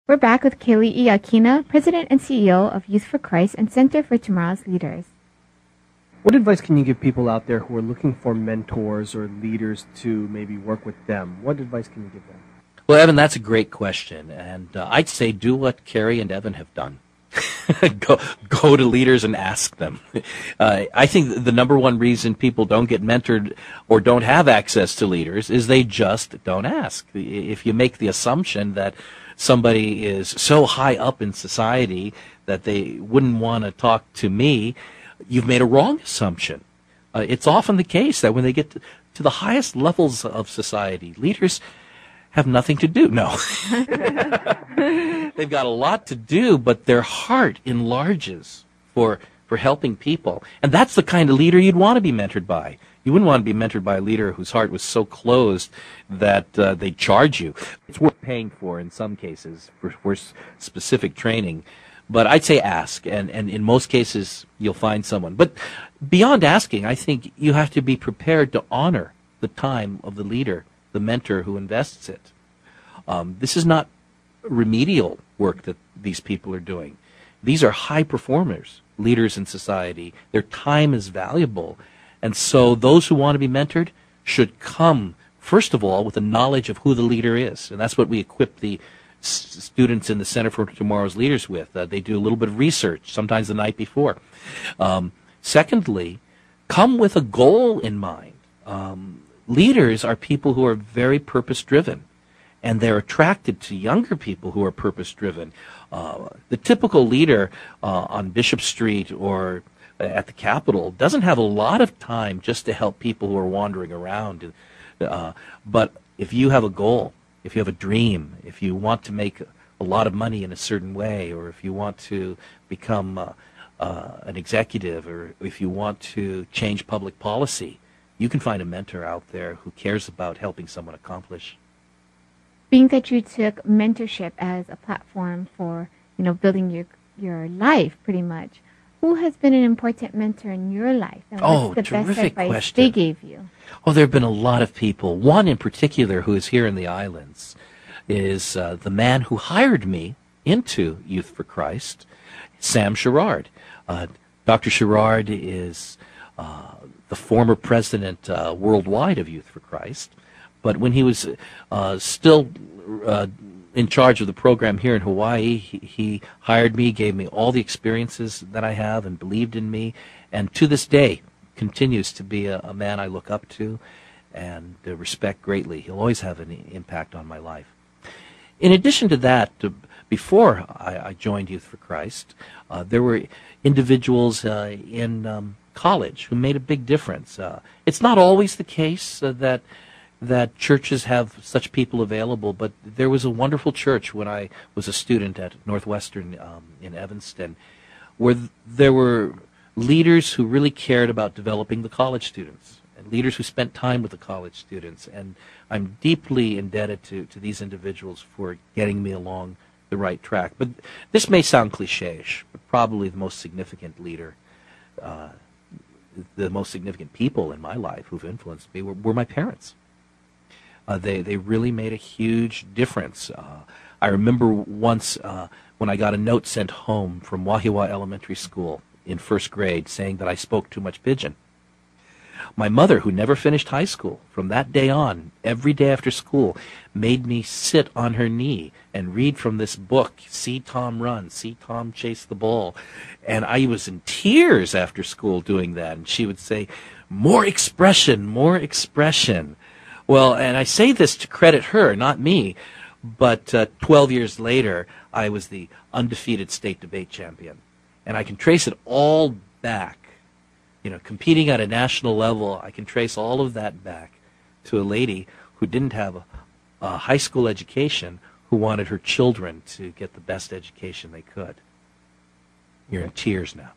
We're back with Keli'i Akina, President and CEO of Youth for Christ and Center for Tomorrow's Leaders. What advice can you give people out there who are looking for mentors or leaders to maybe work with them? What advice can you give them? Well, Evan, that's a great question, and I'd say do what Carrie and Evan have done. Go to leaders and ask them. I think the number one reason people don't get mentored or don't have access to leaders is they just don't ask. If you make the assumption that somebody is so high up in society that they wouldn't want to talk to me, you've made a wrong assumption. It's often the case that when they get to the highest levels of society, leaders have nothing to do. No. They've got a lot to do, but their heart enlarges for helping people. And that's the kind of leader you'd want to be mentored by. You wouldn't want to be mentored by a leader whose heart was so closed that they charge you. It's worth paying for in some cases for specific training. But I'd say ask, and in most cases you'll find someone. But beyond asking, I think you have to be prepared to honor the time of the leader, the mentor who invests it. This is not remedial work that these people are doing. These are high performers, leaders in society. Their time is valuable. And so those who want to be mentored should come, first of all, with a knowledge of who the leader is. And that's what we equip the students in the Center for Tomorrow's Leaders with. They do a little bit of research, sometimes the night before. Secondly, come with a goal in mind. Leaders are people who are very purpose-driven, and they're attracted to younger people who are purpose-driven. The typical leader on Bishop Street or at the Capitol doesn't have a lot of time just to help people who are wandering around. But if you have a goal, if you have a dream, if you want to make a lot of money in a certain way, or if you want to become an executive, or if you want to change public policy, you can find a mentor out there who cares about helping someone accomplish. Being that you took mentorship as a platform for, building your life pretty much, who has been an important mentor in your life? And what's the best advice question. They gave you? Oh, there have been a lot of people. One in particular who is here in the islands is the man who hired me into Youth for Christ, Sam Sherrard. Dr. Sherrard is the former president worldwide of Youth for Christ. But when he was still in charge of the program here in Hawaii, he hired me, gave me all the experiences that I have, and believed in me, and to this day continues to be a man I look up to and respect greatly. He'll always have an impact on my life. In addition to that, before I joined Youth for Christ, there were individuals in college who made a big difference. It's not always the case that churches have such people available, but there was a wonderful church when I was a student at Northwestern in Evanston, where there were leaders who really cared about developing the college students, and leaders who spent time with the college students. And I'm deeply indebted to these individuals for getting me along the right track. But this may sound cliche-ish, but probably the most significant leader, the most significant people in my life who've influenced me were my parents. They really made a huge difference. I remember once when I got a note sent home from Wahiawa Elementary School in first grade saying that I spoke too much pidgin. My mother, who never finished high school, from that day on, every day after school, made me sit on her knee and read from this book, See Tom Run, See Tom Chase the Ball. And I was in tears after school doing that. And she would say, more expression, more expression. Well, and I say this to credit her, not me, but 12 years later, I was the undefeated state debate champion. And I can trace it all back. Competing at a national level, I can trace all of that back to a lady who didn't have a high school education, who wanted her children to get the best education they could. You're in tears now.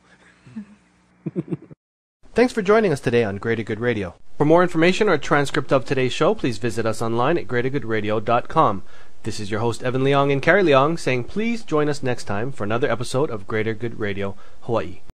Thanks for joining us today on Greater Good Radio. For more information or a transcript of today's show, please visit us online at greatergoodradio.com. This is your host, Evan Leong and Carrie Leong, saying please join us next time for another episode of Greater Good Radio, Hawaii.